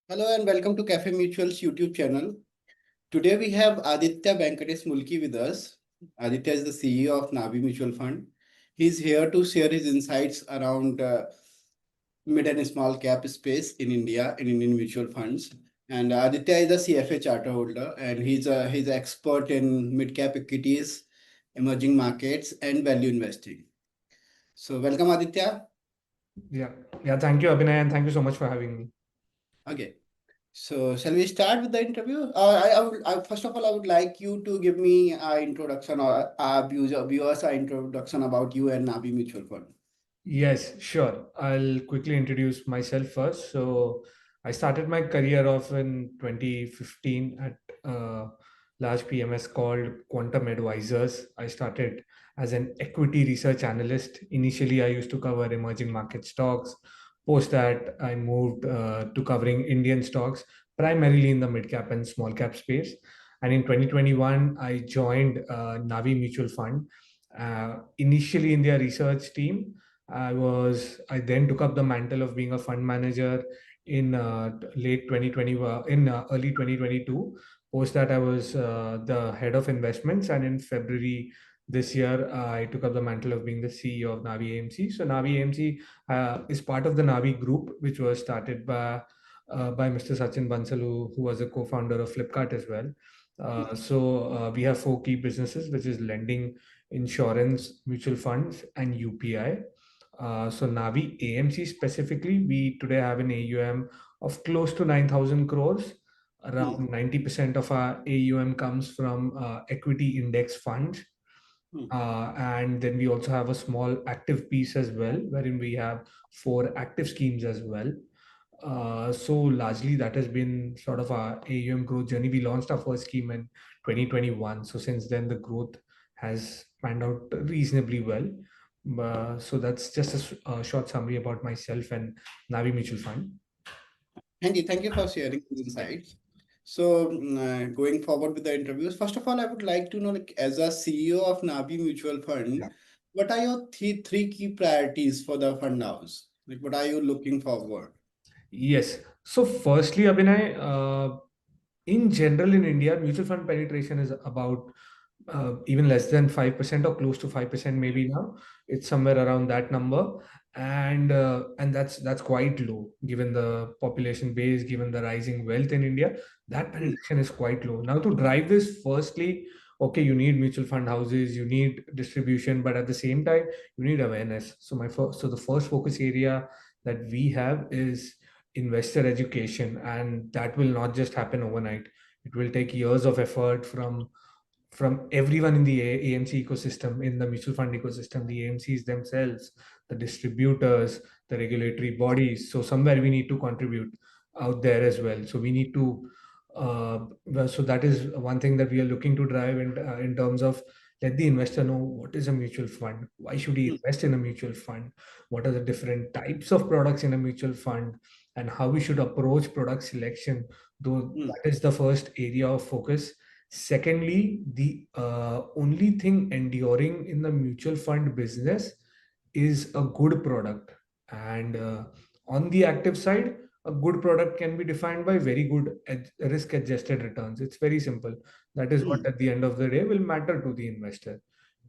Hello and welcome to Cafemutual's YouTube channel. Today we have Aditya Mulki with us. Aditya is the CEO of Navi Mutual Fund. He's here to share his insights around mid and small cap space in India in Indian mutual funds. And Aditya is a CFA charter holder, and he's an expert in mid cap equities, emerging markets, and value investing. So welcome, Aditya. Yeah, yeah. Thank you, Abhinay, and thank you so much for having me. Okay. So, shall we start with the interview? First of all, I would like you to give me an introduction or viewers an introduction about you and Navi Mutual Fund. Yes, sure. I'll quickly introduce myself first. So, I started my career off in 2015 at a large PMS called Quantum Advisors. I started as an equity research analyst. Initially, I used to cover emerging market stocks. Post that, I moved to covering Indian stocks, primarily in the mid cap and small cap space. And in 2021, I joined Navi Mutual Fund, initially in their research team. I then took up the mantle of being a fund manager in late 2020, in early 2022. Post that, I was the head of investments, and in February this year, I took up the mantle of being the CEO of Navi AMC. So Navi AMC is part of the Navi Group, which was started by Mr. Sachin Bansal, who was a co-founder of Flipkart as well. We have four key businesses, which is lending, insurance, mutual funds, and UPI. So Navi AMC specifically, we today have an AUM of close to 9,000 crores. Hmm, Around 90% of our AUM comes from equity index funds. hmm, And then we also have a small active piece as well, wherein we have four active schemes as well. So largely that has been sort of our AUM growth journey. We launched our first scheme in 2021. So since then, the growth has panned out reasonably well. So that's just a short summary about myself and Navi Mutual Fund. Thank you for sharing these insights. So, going forward with the interviews, first of all, I would like to know, like, as a CEO of Navi Mutual Fund, what are your three key priorities for the fund house? Like, what are you looking forward? Yes. So firstly, Abhinay, in general in India, mutual fund penetration is about even less than 5% or close to 5% maybe now. It's somewhere around that number, and that's quite low given the population base, given the rising wealth in India. That Hmm, penetration is quite low. Now to drive this, firstly, okay, you need mutual fund houses, you need distribution, but at the same time, you need awareness. So the first focus area that we have is investor education, and that will not just happen overnight. It will take years of effort from everyone in the AMC ecosystem, in the mutual fund ecosystem, the AMCs themselves, the distributors, the regulatory bodies. So somewhere we need to contribute out there as well. So we need to. So that is one thing that we are looking to drive in terms of let the investor know what is a mutual fund, why should he hmm, invest in a mutual fund, what are the different types of products in a mutual fund, and how we should approach product selection. Though hmm, that is the first area of focus. Secondly, the only thing enduring in the mutual fund business is a good product. And on the active side, a good product can be defined by very good risk adjusted returns. It's very simple. That is what hmm, at the end of the day will matter to the investor.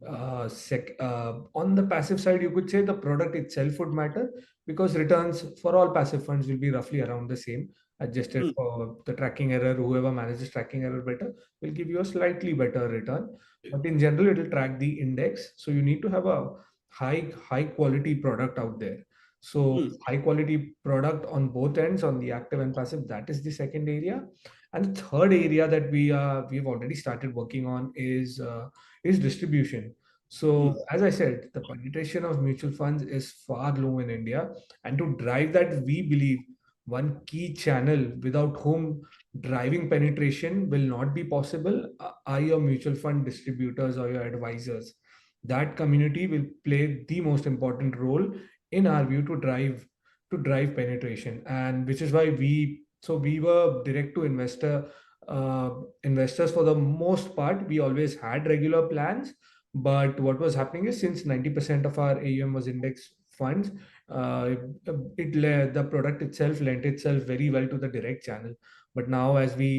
On the passive side, you could say the product itself would matter because returns for all passive funds will be roughly around the same, adjusted hmm, for the tracking error. Whoever manages tracking error better will give you a slightly better return. But in general, it will track the index. So you need to have a high quality product out there. So hmm, high quality product on both ends, on the active and passive, that is the second area. And the third area that we've already started working on is distribution. hmm, So as I said, the penetration of mutual funds is far low in India, and to drive that, we believe one key channel without whom driving penetration will not be possible are your mutual fund distributors or your advisors. That community will play the most important role in our view to drive penetration, and which is why we were direct to investors for the most part. We always had regular plans, but what was happening is, since 90% of our AUM was index funds, uh, the product itself lent itself very well to the direct channel. But now, as we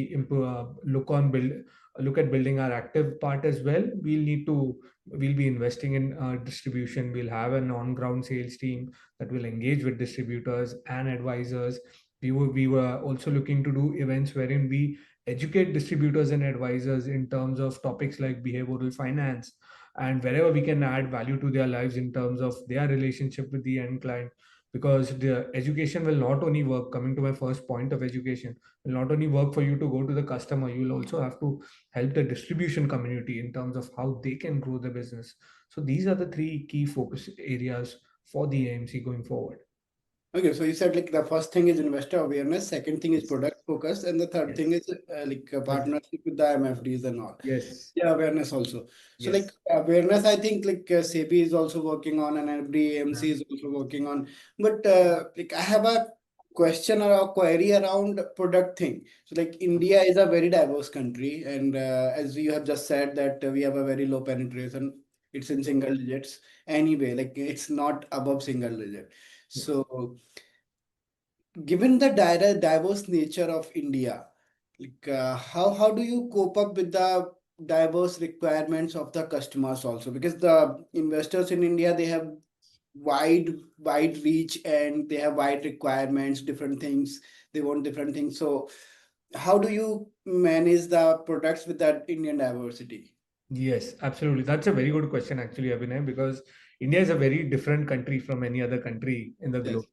look at building our active part as well, we'll be investing in distribution. We'll have an on-ground sales team that will engage with distributors and advisors. We were also looking to do events wherein we educate distributors and advisors in terms of topics like behavioral finance, and wherever we can add value to their lives in terms of their relationship with the end client. Because the education will not only work, coming to my first point of education, will not only work for you to go to the customer, you will also have to help the distribution community in terms of how they can grow the business. So these are the three key focus areas for the AMC going forward. Okay, so you said like the first thing is investor awareness, second thing is Yes. product focus, and the third Yes. thing is like a partnership with the MFDs and all. Yes. Yeah, awareness also. So like Yes. awareness, I think like SEBI is also working on, and every Yeah. AMC is also working on. But like I have a question or a query around product thing. So like India is a very diverse country, and as you have just said that we have a very low penetration. It's in single digits anyway. Like it's not above single digit. So given the diverse nature of India, like how do you cope up with the diverse requirements of the customers also? Because the investors in India, they have wide reach, and they have wide requirements, different things. They want different things. So how do you manage the products with that Indian diversity? Yes, absolutely. That's a very good question, actually, Abhinay, because India is a very different country from any other country in the globe.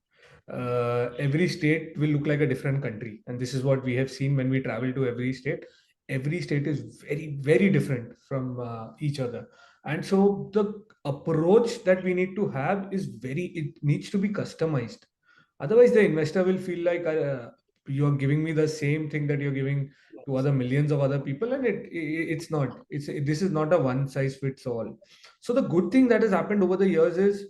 Yes. Every state will look like a different country, and this is what we have seen when we travel to every state. Every state is very, very different from each other, and so the approach that we need to have is it needs to be customized. Otherwise, the investor will feel like you are giving me the same thing that you're giving to other millions of other people, and it's not. This is not a one size fits all. So the good thing that has happened over the years is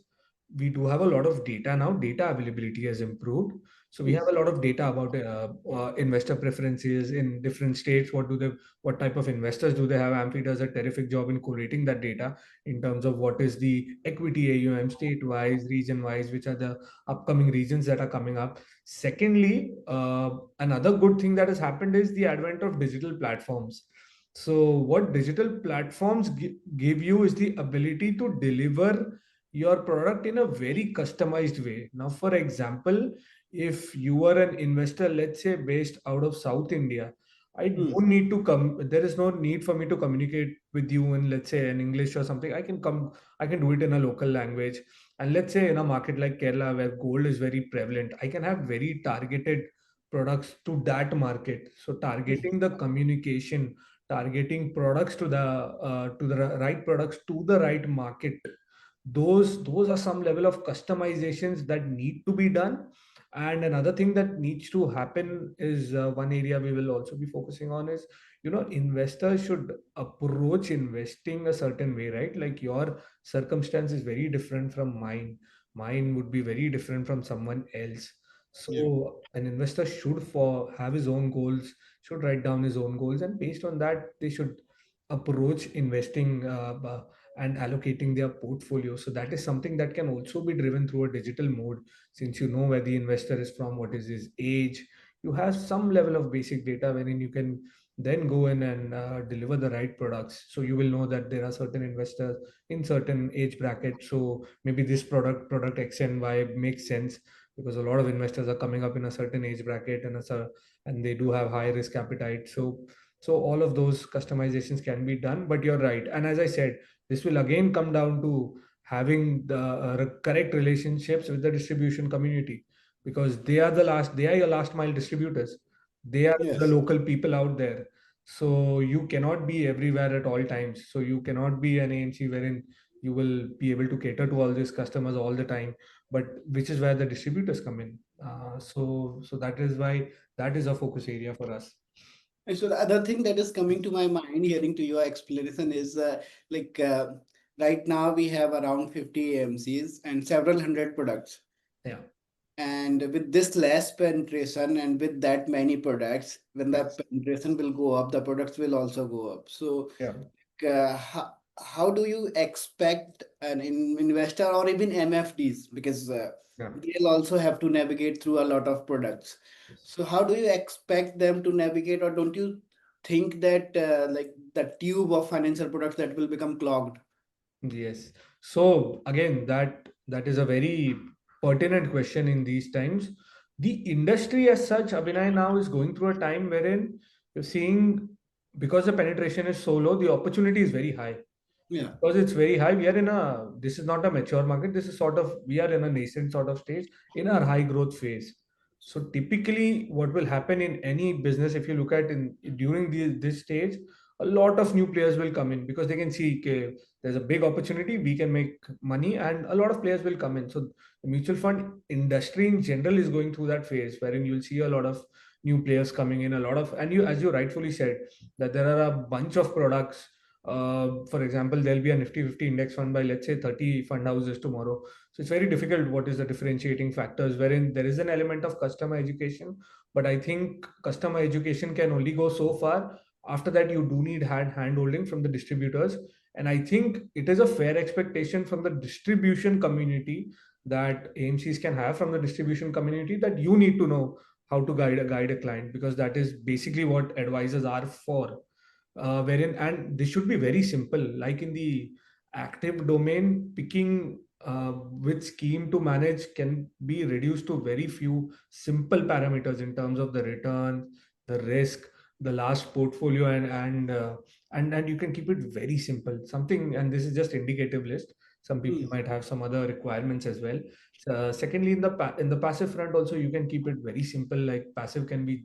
we do have a lot of data now. Data availability has improved, so we have Yes. a lot of data about investor preferences in different states. What type of investors do they have? Amphi does a terrific job in collating that data in terms of what is the equity AUM state wise, region wise, which are the upcoming regions that are coming up. Secondly, another good thing that has happened is the advent of digital platforms. So what digital platforms give you is the ability to deliver your product in a very customized way. Now, for example, if you are an investor, let's say based out of South India, I Hmm. don't need to come. There is no need for me to communicate with you in, let's say, in English or something. I can do it in a local language. And let's say in a market like Kerala, where gold is very prevalent, I can have very targeted products to that market. So targeting the communication, targeting products to the right products to the right market, those are some level of customizations that need to be done. And another thing that needs to happen is one area we will also be focusing on is, investors should approach investing a certain way, right? Like your circumstance is very different from mine would be very different from someone else. Yeah. So an investor should for have his own goals, should write down his own goals, and based on that they should approach investing and allocating their portfolio. So that is something that can also be driven through a digital mode. Since you know where the investor is from, what is his age, you have some level of basic data wherein you can then go in and deliver the right products. So you will know that there are certain investors in certain age brackets. So maybe this product X and Y makes sense because a lot of investors are coming up in a certain age bracket and they do have high risk appetite. So all of those customizations can be done. But you're right, and as I said, this will again come down to having the correct relationships with the distribution community, because they are your last mile distributors. They are the Yes. local people out there. So you cannot be everywhere at all times. So you cannot be an AMC wherein you will be able to cater to all these customers all the time, but which is where the distributors come in. So that is why that is a focus area for us. And so the other thing that is coming to my mind, hearing to your explanation, is like right now we have around 50 AMCs and several hundred products. Yeah. And with this less penetration and with that many products, when the Yes. penetration will go up, the products will also go up. So Yeah. how do you expect an investor or even MFDs, because Yeah. they'll also have to navigate through a lot of products. So how do you expect them to navigate, or don't you think that like the tube of financial products that will become clogged? Yes. So again, that is a very pertinent question in these times. The industry as such, Abhinay, now is going through a time wherein you're seeing, because the penetration is so low, the opportunity is very high. Yeah. Because it's very high, we are in a, this is not a mature market. This is sort of, we are in a nascent sort of stage in our high growth phase. So typically what will happen in any business, if you look at in during this stage, a lot of new players will come in because they can see, okay, there's a big opportunity, we can make money, and a lot of players will come in. So the mutual fund industry in general is going through that phase wherein you'll see a lot of new players coming in, a lot of, and you, as you rightfully said, that there are a bunch of products. For example, there'll be a Nifty 50 index fund by, let's say, 30 fund houses tomorrow. So it's very difficult. What is the differentiating factors? Wherein there is an element of customer education, but I think customer education can only go so far. After that, you do need hand holding from the distributors, and I think it is a fair expectation from the distribution community that AMCs can have from the distribution community, that you need to know how to guide a client, because that is basically what advisors are for. Wherein, and this should be very simple, like in the active domain, picking which scheme to manage can be reduced to very few simple parameters in terms of the return, the risk, the last portfolio, and you can keep it very simple, something, and this is just indicative list. Some people Hmm. might have some other requirements as well. Secondly, in the in the passive front also, you can keep it very simple. Like passive can be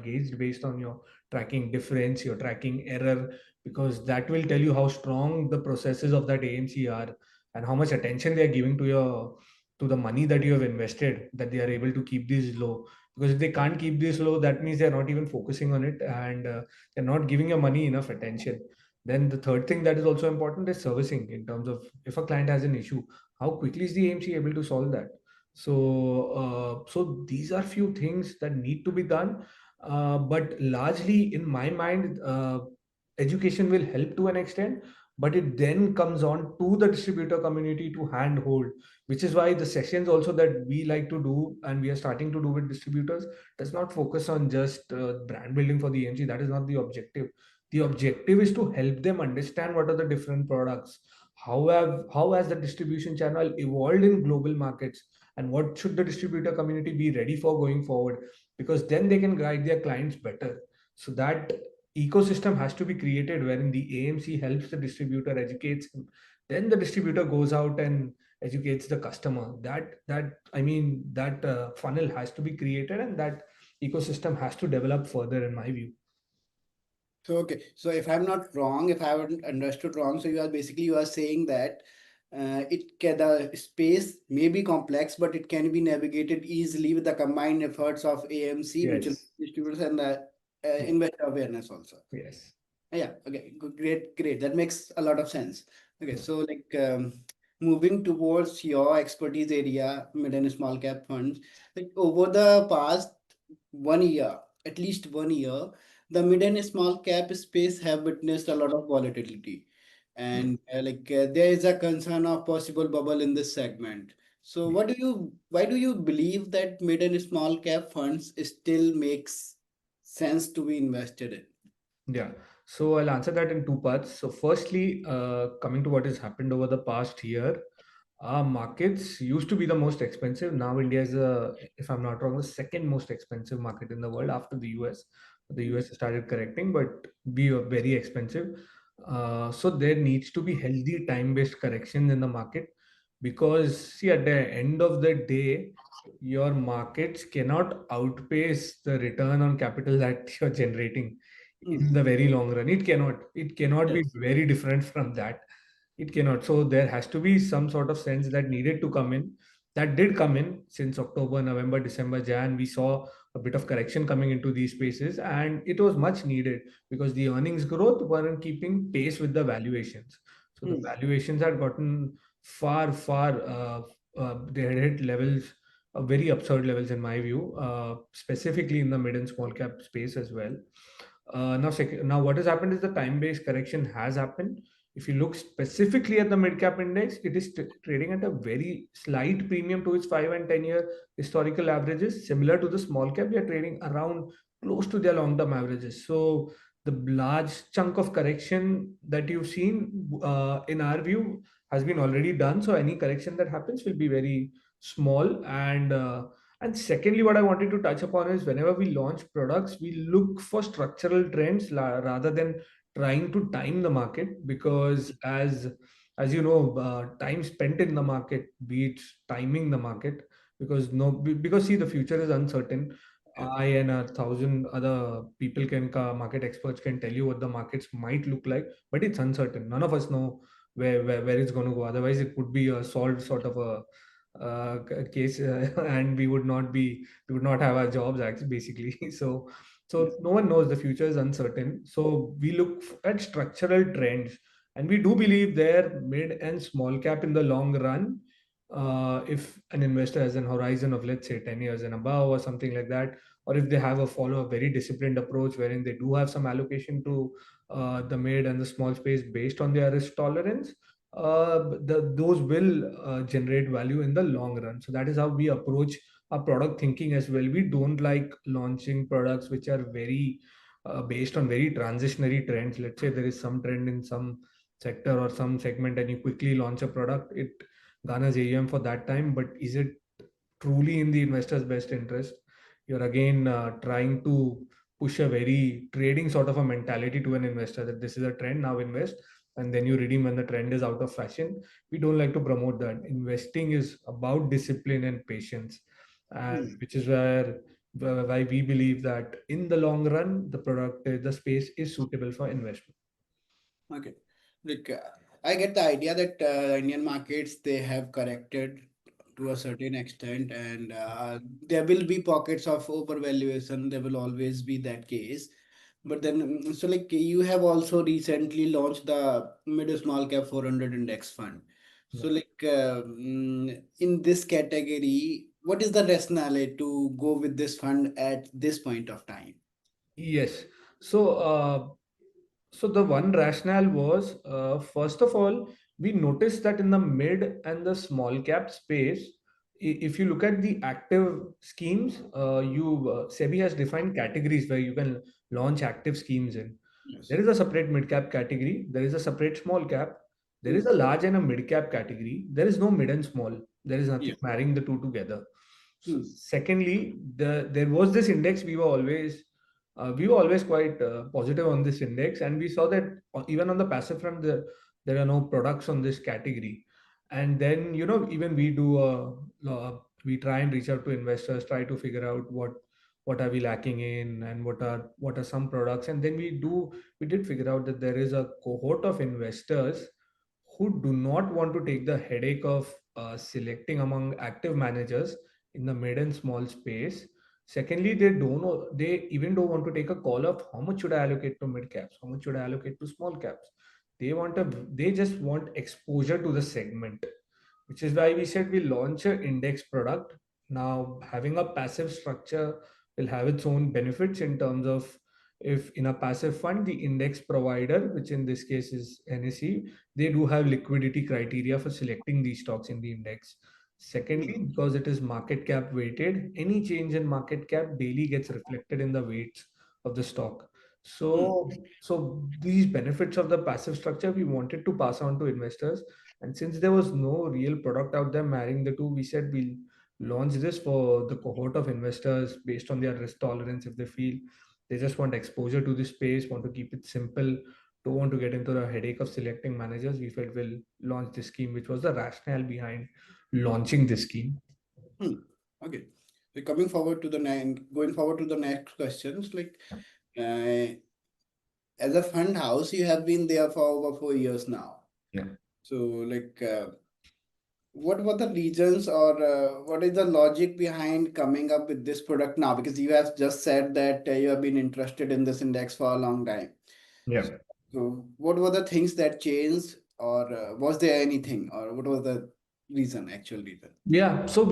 gauged based on your tracking difference, your tracking error, because that will tell you how strong the processes of that AMC are, and how much attention they are giving to your, to the money that you have invested, that they are able to keep these low. Because if they can't keep this low, that means they're not even focusing on it, and they're not giving your money enough attention. Then the third thing that is also important is servicing, in terms of if a client has an issue, how quickly is the AMC able to solve that. So these are few things that need to be done, but largely, in my mind, education will help to an extent, but it then comes on to the distributor community to handhold, which is why the sessions also that we like to do and we are starting to do with distributors does not focus on just brand building for the AMC. That is not the objective. The objective is to help them understand what are the different products, how has the distribution channel evolved in global markets, and what should the distributor community be ready for going forward, because then they can guide their clients better. So that ecosystem has to be created wherein the AMC helps the distributor, educates him, then the distributor goes out and educates the customer. That funnel has to be created, and that ecosystem has to develop further, in my view. So okay, so if I'm not wrong, if I haven't understood wrong, so you are saying that the space may be complex, but it can be navigated easily with the combined efforts of AMC, mutual Yes. distributors, and the Yes. investor awareness also. Yes. Yeah, okay, great, great. That makes a lot of sense. Okay, Yeah. so like moving towards your expertise area, mid and small cap funds, like over the past 1 year, at least 1 year, the mid and small cap space have witnessed a lot of volatility, Yeah. and there is a concern of possible bubble in this segment. So, why do you believe that mid and small cap funds still makes sense to be invested in? Yeah. So I'll answer that in two parts. So firstly, coming to what has happened over the past year, markets used to be the most expensive. Now India is, if I'm not wrong, the second most expensive market in the world after the US. The US started correcting, but we are very expensive. So there needs to be healthy time-based correction in the market, because see, at the end of the day, your markets cannot outpace the return on capital that you're generating Hmm. in the very long run. It cannot be Yes. very different from that. It cannot. So there has to be some sort of sense that needed to come in. That did come in since October, November, December, Jan. We saw a bit of correction coming into these spaces, and it was much needed because the earnings growth weren't keeping pace with the valuations. So the Hmm. valuations had gotten far, far. They had hit levels, very absurd levels in my view, specifically in the mid and small cap space as well. Now, what has happened is the time-based correction has happened, If you look specifically at the mid cap index, it is trading at a very slight premium to its 5 and 10 year historical averages. Similar to the small cap, they are trading around close to their long term averages. So the large chunk of correction that you've seen, in our view, has been already done. So any correction that happens will be very small. And secondly, what I wanted to touch upon is whenever we launch products, we look for structural trends rather than trying to time the market, because as you know, time spent in the market beats timing the market, because no because see, the future is uncertain. Yeah. I and 1,000 other people market experts can tell you what the markets might look like, but it's uncertain. None of us know where it's going to go. Otherwise, it would be a solved sort of a case, and we would not have our jobs actually, basically. So no one knows. The future is uncertain. So we look at structural trends, and we do believe they're mid and small cap in the long run. If an investor has an horizon of, let's say, 10 years and above or something like that, or if they have follow a very disciplined approach wherein they do have some allocation to the mid and the small space based on their risk tolerance, those will generate value in the long run. So that is how we approach our product thinking as well. We don't like launching products which are very based on very transitionary trends. Let's say there is some trend in some sector or some segment, and you quickly launch a product. It garners AUM for that time, but is it truly in the investor's best interest? You're again trying to push a very trading sort of a mentality to an investor that this is a trend, now invest, and then you redeem when the trend is out of fashion. We don't like to promote that. Investing is about discipline and patience, and Hmm. which is why we believe that in the long run, the space is suitable for investment. Okay. Like, I get the idea that Indian markets, they have corrected to a certain extent, and there will be pockets of overvaluation. There will always be that case. But then, so like you have also recently launched the mid small cap 400 index fund. So Yeah. like in this category, what is the rationale to go with this fund at this point of time? Yes. So, so the one rationale was, first of all, we noticed that in the mid and the small cap space, if you look at the active schemes, SEBI has defined categories where you can launch active schemes in. Yes. There is a separate mid cap category. There is a separate small cap. There is Hmm. a large and a mid cap category. There is no mid and small. There is nothing Yeah. marrying the two together. Hmm. Secondly, there was this index. We were always quite positive on this index, and we saw that even on the passive front, there are no products on this category. And then, even we try and reach out to investors, try to figure out what are we lacking in, and what are some products. And then we did figure out that there is a cohort of investors who do not want to take the headache of selecting among active managers in the mid and small space. Secondly, they don't know, they even don't want to take a call of how much should I allocate to mid caps, how much should I allocate to small caps. They just want exposure to the segment, which is why we said we launch an index product. Now, having a passive structure will have its own benefits in terms of, if in a passive fund, the index provider, which in this case is NSE, they do have liquidity criteria for selecting these stocks in the index. Hmm. Secondly, because it is market cap weighted, any change in market cap daily gets reflected in the weights of the stock. Hmm. So these benefits of the passive structure we wanted to pass on to investors, and since there was no real product out there marrying the two, we said we'll launch this for the cohort of investors based on their risk tolerance. If they feel they just want exposure to the space, want to keep it simple, don't want to get into the headache of selecting managers, we felt we'll launch this scheme, which was the rationale behind launching this scheme. Hmm. Okay. So going forward to the next questions, like uh, as a fund house, you have been there for over 4 years now. Yeah. So like, what were the reasons or what is the logic behind coming up with this product now? Because you have just said that you have been interested in this index for a long time. Yeah. So what were the things that changed, or was there anything, or what was the actual reason? Yeah, so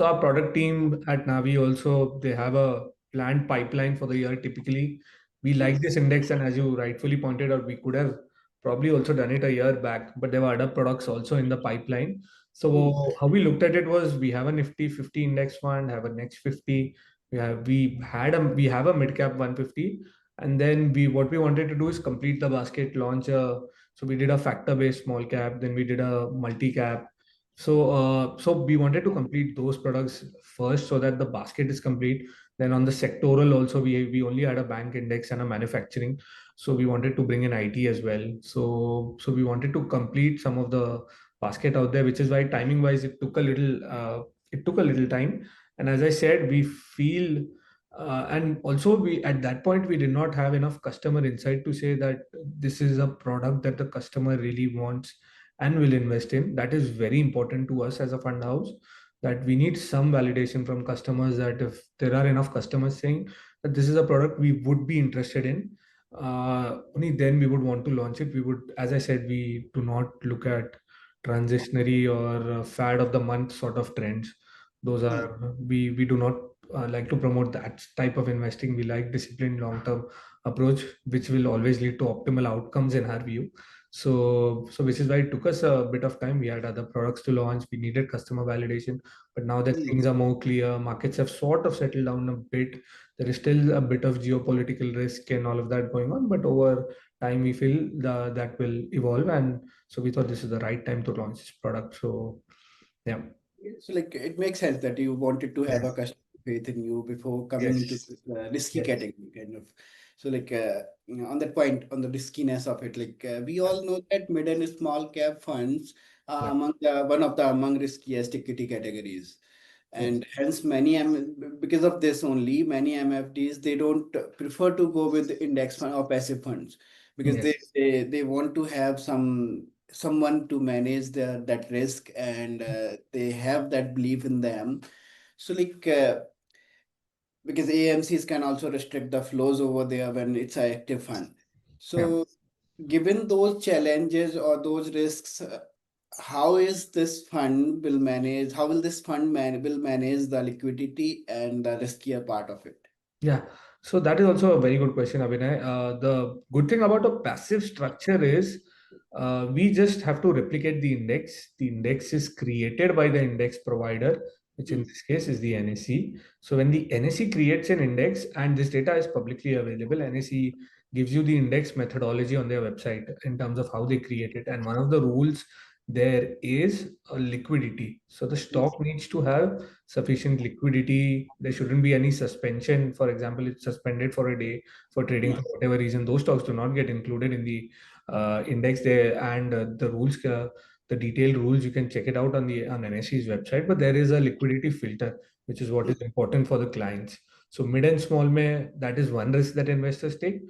our product team at Navi also, they have a planned pipeline for the year typically. We Hmm. like this index, and as you rightfully pointed out, we could have probably also done it a year back, but there were other products also in the pipeline. Hmm. So how we looked at it was we have a Nifty 50 index fund, have a Next 50, we have a mid cap 150, and then we what we wanted to do is complete the basket, launch a so we did a factor based small cap, then we did a multi cap. So we wanted to complete those products first so that the basket is complete. Then on the sectoral also we only had a bank index and a manufacturing, so we wanted to bring in IT as well. So we wanted to complete some of the basket out there, which is why timing wise it took a little time. And as I said, we feel and also we at that point we did not have enough customer insight to say that this is a product that the customer really wants and will invest in. That is very important to us as a fund house, that we need some validation from customers, that if there are enough customers saying that this is a product we would be interested in, only then we would want to launch it. We would, as I said, we do not look at transitionary or fad of the month sort of trends. Those Hmm. are we do not like to promote that type of investing. We like disciplined long term approach, which will always lead to optimal outcomes in our view. So which is why it took us a bit of time. We had other products to launch. We needed customer validation, but now that Hmm. things are more clear, markets have sort of settled down a bit. There is still a bit of geopolitical risk and all of that going on, but over time we feel that will evolve, and so we thought this is the right time to launch this product. So yeah. So like it makes sense that you wanted to have a Yes. customer faith in you before coming into Yes. this risky Yes. category kind of. So like on that point on the riskiness of it, like we all know that mid and small cap funds are Yeah. among the one of the among riskiest equity categories. Yes. And hence many because of this only many MFDs they don't prefer to go with index fund or passive funds because Yes. they want to have someone to manage that risk and they have that belief in them. So like because AMCs can also restrict the flows over there when it's an active fund. Yeah. So given those challenges or those risks, how is this fund will manage? How will this fund will manage the liquidity and the riskier part of it? Yeah, so that is also a very good question, Abhinay. The good thing about a passive structure is we just have to replicate the index. The index is created by the index provider, which in Hmm. this case is the NSE. So when the NSE creates an index, and this data is publicly available, NSE gives you the index methodology on their website in terms of how they create it. And one of the rules there is a liquidity. So the Hmm. stock needs to have sufficient liquidity. There shouldn't be any suspension. For example, it's suspended for a day for trading Hmm. for whatever reason. Those stocks do not get included in the index there. And the rules, the detailed rules, you can check it out on the on NSE's website. But there is a liquidity filter, which is what Hmm. is important for the clients. So mid and small may that is one risk that investors take.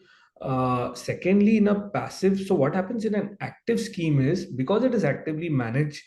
Secondly, in a passive, so what happens in an active scheme is because it is actively managed,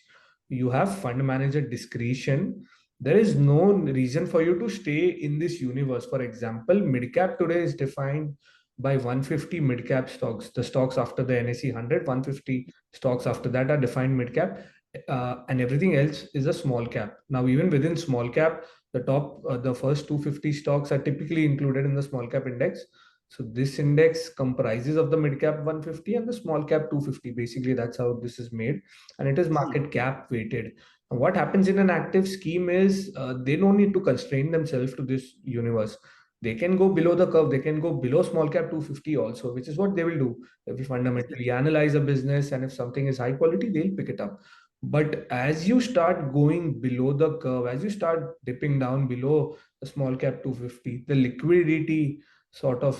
you have fund manager discretion. There is no reason for you to stay in this universe. For example, mid cap today is defined by 150 mid cap stocks. The stocks after the NSE 100, 150 stocks after that are defined mid cap, and everything else is a small cap. Now, even within small cap, the first 250 stocks are typically included in the small cap index. So this index comprises of the mid cap 150 and the small cap 250. Basically, that's how this is made, and it is Hmm. market cap weighted. And what happens in an active scheme is they don't need to constrain themselves to this universe. They can go below the curve. They can go below small cap 250 also, which is what they will do. If we fundamentally analyze a business and if something is high quality, they'll pick it up. But as you start going below the curve, as you start dipping down below the small cap 250, the liquidity sort of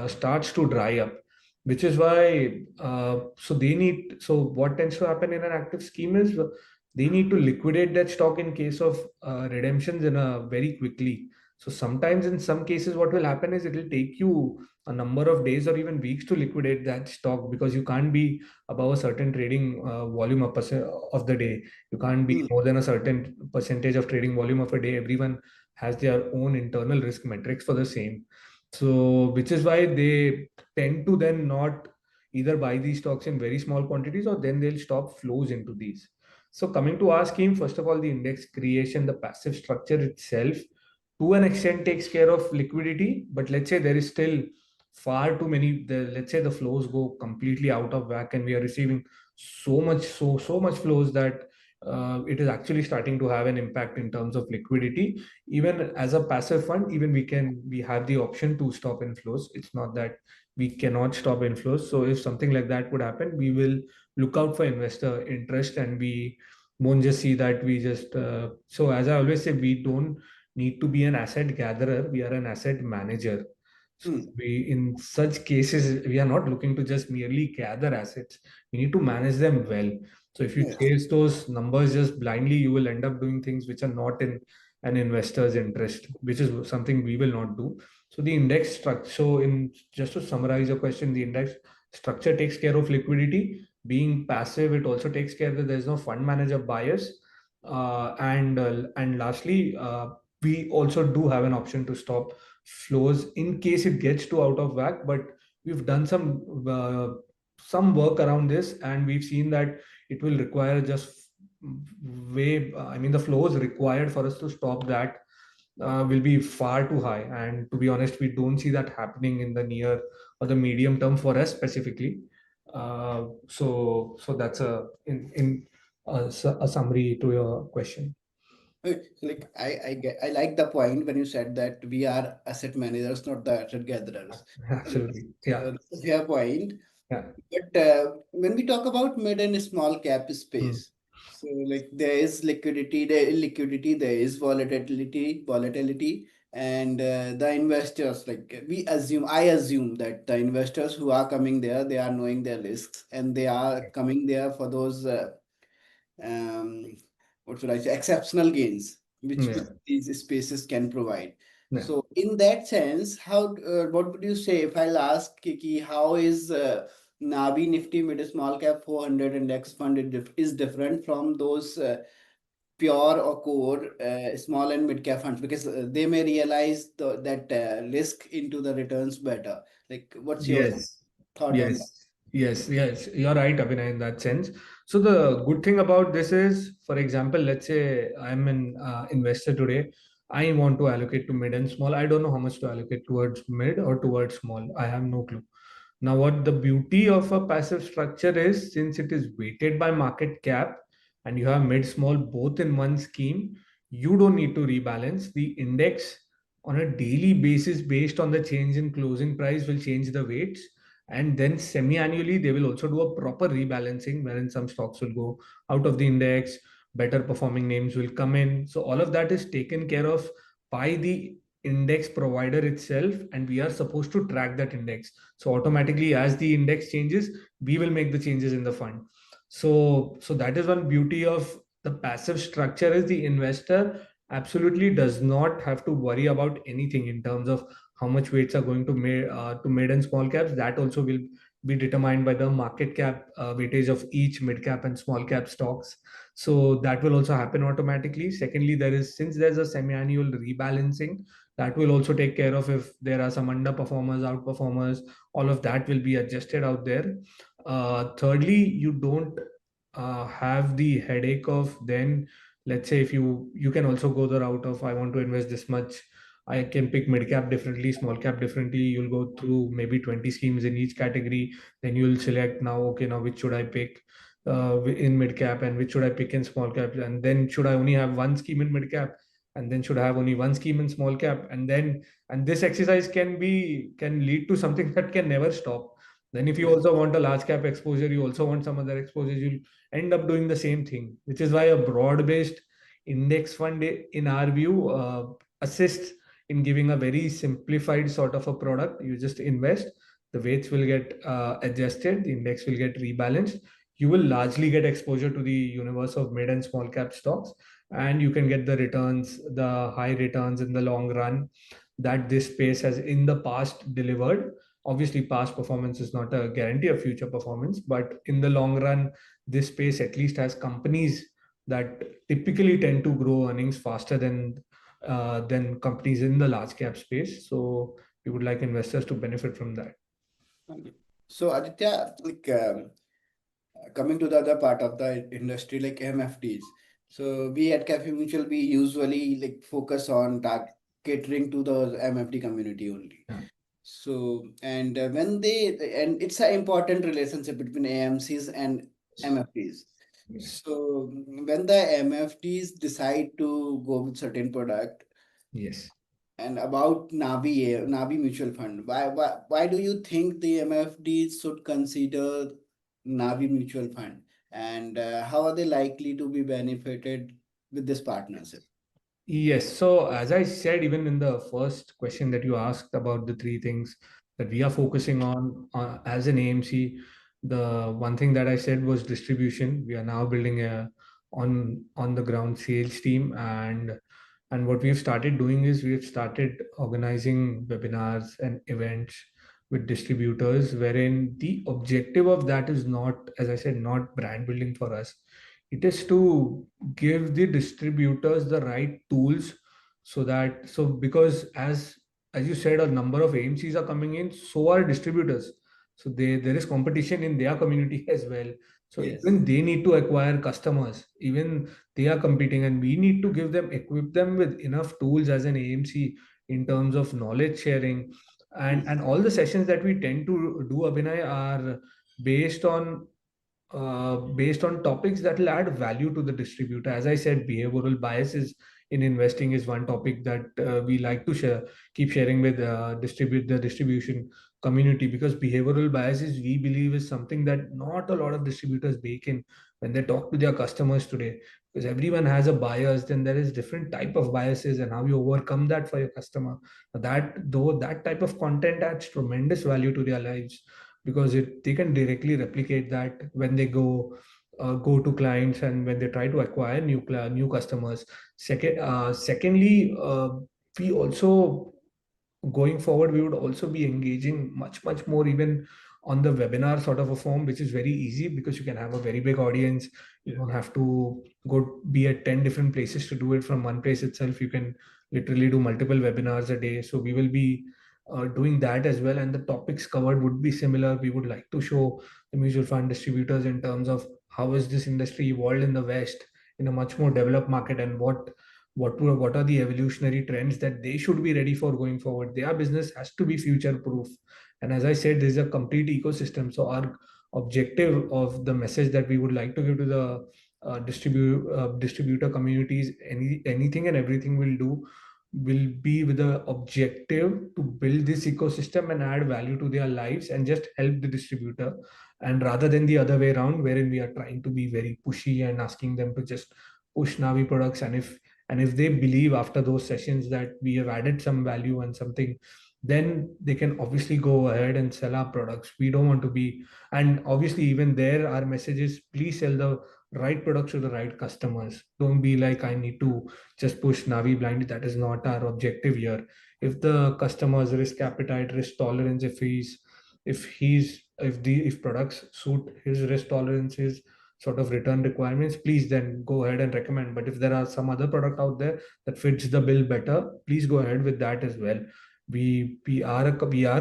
starts to dry up, which is why so what tends to happen in an active scheme is they need to liquidate that stock in case of redemptions in a very quickly. So sometimes in some cases what will happen is it will take you a number of days or even weeks to liquidate that stock, because you can't be above a certain trading volume of the day. You can't be Hmm. more than a certain percentage of trading volume of a day. Everyone has their own internal risk metrics for the same. So, which is why they tend to then not either buy these stocks in very small quantities, or then they'll stop flows into these. So, coming to our scheme, first of all, the index creation, the passive structure itself, to an extent takes care of liquidity. But let's say there is still far too many, let's say the flows go completely out of whack and we are receiving so much flows that it is actually starting to have an impact in terms of liquidity. Even as a passive fund, even we have the option to stop inflows. It's not that we cannot stop inflows. So if something like that would happen, we will look out for investor interest, and we won't just see that we just so as I always say, we don't need to be an asset gatherer, we are an asset manager. So Hmm. we, in such cases, we are not looking to just merely gather assets. We need to manage them well. So if you Yes. chase those numbers just blindly, you will end up doing things which are not in an investor's interest, which is something we will not do. So the index structure, so in just to summarize your question, the index structure takes care of liquidity. Being passive, it also takes care that there's no fund manager bias. And lastly, we also do have an option to stop flows in case it gets too out of whack. But we've done some work around this, and we've seen that it will require just way. I mean, the flows required for us to stop that will be far too high. And to be honest, we don't see that happening in the near or the medium term for us specifically. So that's a summary to your question. Like I like the point when you said that we are asset managers, not the asset gatherers. And Absolutely. Yeah. that's a fair point. Yeah. But when we talk about mid and small cap Hmm. space, so like there is liquidity, there is illiquidity, there is volatility, and the investors, like I assume that the investors who are coming there, they are knowing their risks and they are coming there for those um, what should I say, exceptional gains, which Yeah. these spaces can provide. Yeah. So in that sense, how what would you say if I'll ask Kiki, how is Navi Nifty Mid Small Cap 400 Index Fund is different from those pure or core small and mid cap funds, because they may realize that risk into the returns better. Like, what's your Yes, thought on that? yes. You're right, Abhinay, in that sense. So the good thing about this is, for example, let's say I'm an investor today. I want to allocate to mid and small. I don't know how much to allocate towards mid or towards small. I have no clue. Now, what the beauty of a passive structure is, since it is weighted by market cap and you have mid small both in one scheme, you don't need to rebalance. The index on a daily basis, based on the change in closing price, will change the weights. And then semi annually, they will also do a proper rebalancing wherein some stocks will go out of the index, better performing names will come in. So, all of that is taken care of by the index provider itself, and we are supposed to track that index. So automatically, as the index changes, we will make the changes in the fund. So that is one beauty of the passive structure, is the investor absolutely does not have to worry about anything in terms of how much weights are going to mid and small caps. That also will be determined by the market cap weightage of each mid cap and small cap stocks. So that will also happen automatically. Secondly, since there's a semi-annual rebalancing, that will also take care of if there are some underperformers, outperformers, all of that will be adjusted out there. Thirdly, you don't have the headache of, then let's say, if you can also go the route of, I want to invest this much, I can pick mid cap differently, small cap differently. You'll go through maybe 20 schemes in each category. Then you'll select, now okay, now which should I pick in mid cap, and which should I pick in small cap, and then should I only have one scheme in mid cap, and then should I have only one scheme in small cap, and this exercise can lead to something that can never stop. Then if you Yes. also want a large cap exposure, you also want some other exposures, you'll end up doing the same thing, which is why a broad based index fund, in our view, assists in giving a very simplified sort of a product. You just invest, the weights will get adjusted, the index will get rebalanced. You will largely get exposure to the universe of mid and small cap stocks, and you can get the returns, the high returns in the long run that this space has in the past delivered. Obviously, past performance is not a guarantee of future performance, but in the long run, this space at least has companies that typically tend to grow earnings faster than companies in the large cap space. So we would like investors to benefit from that. Okay. So Aditya, like coming to the other part of the industry, like MFDs. So we at Cafe Mutual, we usually like focus on catering to the MFD community only. Yeah. So, and and it's an important relationship between AMCs and MFDs. Yes. So when the MFDs decide to go with certain product, Yes. and about Navi Mutual Fund, why do you think the MFDs should consider Navi Mutual Fund, and how are they likely to be benefited with this partnership? Yes. So, as I said, even in the first question that you asked about the three things that we are focusing on as an AMC, the one thing that I said was distribution. We are now building a on the ground sales team, and what we've started doing is we've started organizing webinars and events with distributors, wherein the objective of that is not, as I said, not brand building for us. It is to give the distributors the right tools so that so because as you said, a number of AMCs are coming in, so are distributors. So there is competition in their community as well. So Yes. even they need to acquire customers. Even they are competing, and we need to equip them with enough tools as an AMC in terms of knowledge sharing, and all the sessions that we tend to do, Abhinay, are based on based on topics that will add value to the distributor. As I said, behavioral biases in investing is one topic that we like to keep sharing with distribute the distribution community, because behavioral biases, we believe, is something that not a lot of distributors bake in when they talk to their customers today. Because everyone has a bias, then there is different type of biases, and how you overcome that for your customer. That type of content adds tremendous value to their lives, because they can directly replicate that when they go to clients and when they try to acquire new customers. Secondly, we also, going forward, we would also be engaging much more even on the webinar sort of a form, which is very easy because you can have a very big audience. You don't have to go be at 10 different places to do it from one place itself. You can literally do multiple webinars a day. So we will be doing that as well, and the topics covered would be similar. We would like to show the mutual fund distributors in terms of how is this industry evolved in the West, in a much more developed market, and what are the evolutionary trends that they should be ready for going forward. Their business has to be future proof, and as I said, there's a complete ecosystem. So our objective of the message that we would like to give to the distributor communities, anything and everything we'll do will be with the objective to build this ecosystem and add value to their lives and just help the distributor, and rather than the other way around, wherein we are trying to be very pushy and asking them to just push Navi products. And if they believe after those sessions that we have added some value and something, then they can obviously go ahead and sell our products. We don't want to be, and obviously even there our message is, please sell the right products to the right customers. Don't be like, I need to just push Navi blindly. That is not our objective here. If the customer's risk appetite, risk tolerance, if products suit his risk tolerance, his sort of return requirements, please then go ahead and recommend. But if there are some other product out there that fits the bill better, please go ahead with that as well. We are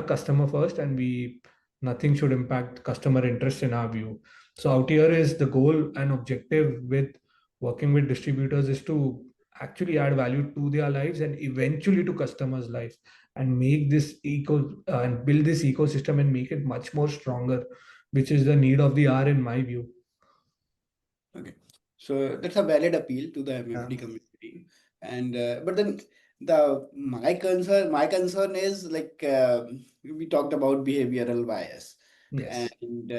customer first, and we nothing should impact customer interest in our view. So out here is the goal and objective with working with distributors is to actually add value to their lives and eventually to customers' lives, and make this and build this ecosystem and make it much more stronger, which is the need of the hour in my view. Okay, so that's a valid appeal to the Yeah. MFD community, and but then my concern is like we talked about behavioral bias, Yes. and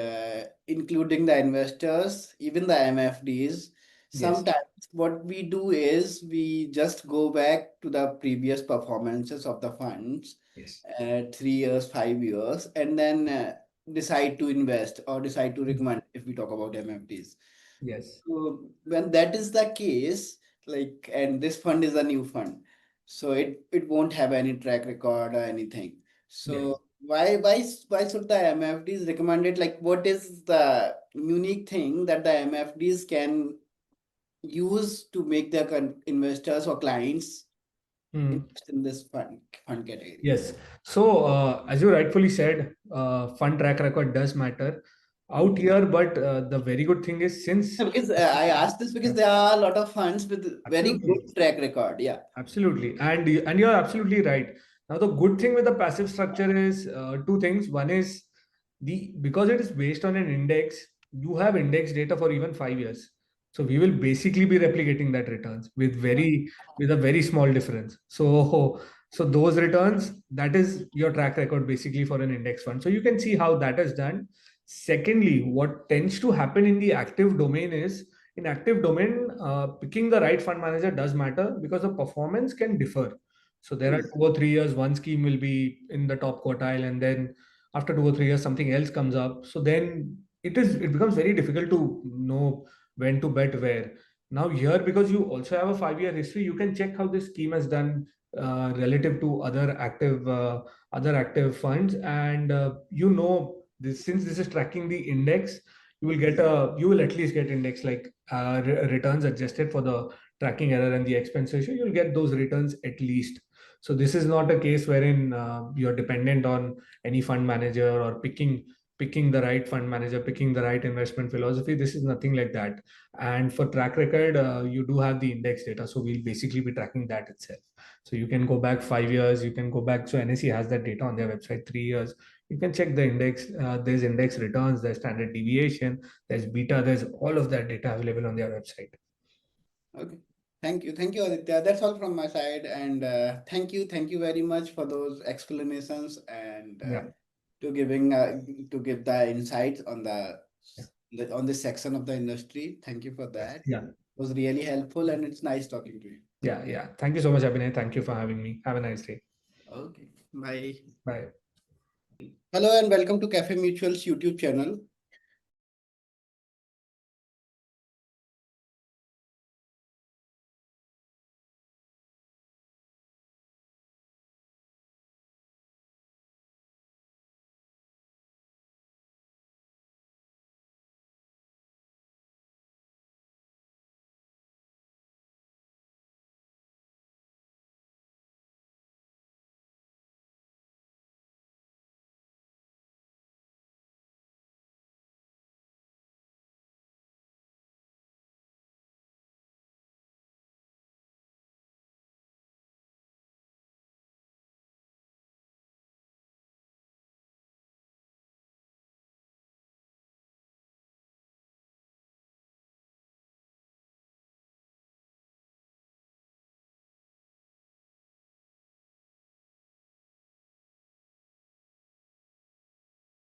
including the investors, even the MFDs. Yes. Sometimes what we do is we just go back to the previous performances of the funds, Yes. 3 years, 5 years, and then decide to invest or decide to recommend if we talk about MFDs. Yes. So when that is the case, like, and this fund is a new fund, so it won't have any track record or anything. Yes. So why should the MFDs recommend it? Like, what is the unique thing that the MFDs can use to make their investors or clients Hmm. invest in this fund category? Yes. So, as you rightfully said, fund track record does matter out Hmm. here. But the very good thing is, since No, because I asked this because there are a lot of funds with very good absolutely, track record. Yeah. absolutely, and you're absolutely right. Now, the good thing with the passive structure is two things. One is because it is based on an index, you have index data for even 5 years. So we will basically be replicating that returns with a very small difference. So those returns, that is your track record basically for an index fund. So you can see how that is done. Secondly, what tends to happen in the active domain is in active domain, picking the right fund manager does matter because the performance can differ. So there are 2 or 3 years, one scheme will be in the top quartile, and then after 2 or 3 years, something else comes up. So then it becomes very difficult to know when to bet where. Now here, because you also have a 5 year history, you can check how this scheme has done relative to other active funds, and this, since this is tracking the index, you will at least get index like returns adjusted for the tracking error and the expense ratio. You'll get those returns at least. So this is not a case wherein you're dependent on any fund manager or picking the right fund manager, picking the right investment philosophy. This is nothing like that. And for track record, you do have the index data, so we'll basically be tracking that itself. So you can go back 5 years, you can go back. So NSE has that data on their website. 3 years, you can check the index. There's index returns, there's standard deviation, there's beta, there's all of that data available on their website. Okay. Thank you, Aditya. That's all from my side. And thank you very much for those explanations and Yeah. to give the insights on on this section of the industry. Thank you for that. Yeah. It was really helpful, and it's nice talking to you. Yeah. Thank you so much, Abhinay. Thank you for having me. Have a nice day. Okay. Bye. Bye. Hello and welcome to Cafe Mutual's YouTube channel.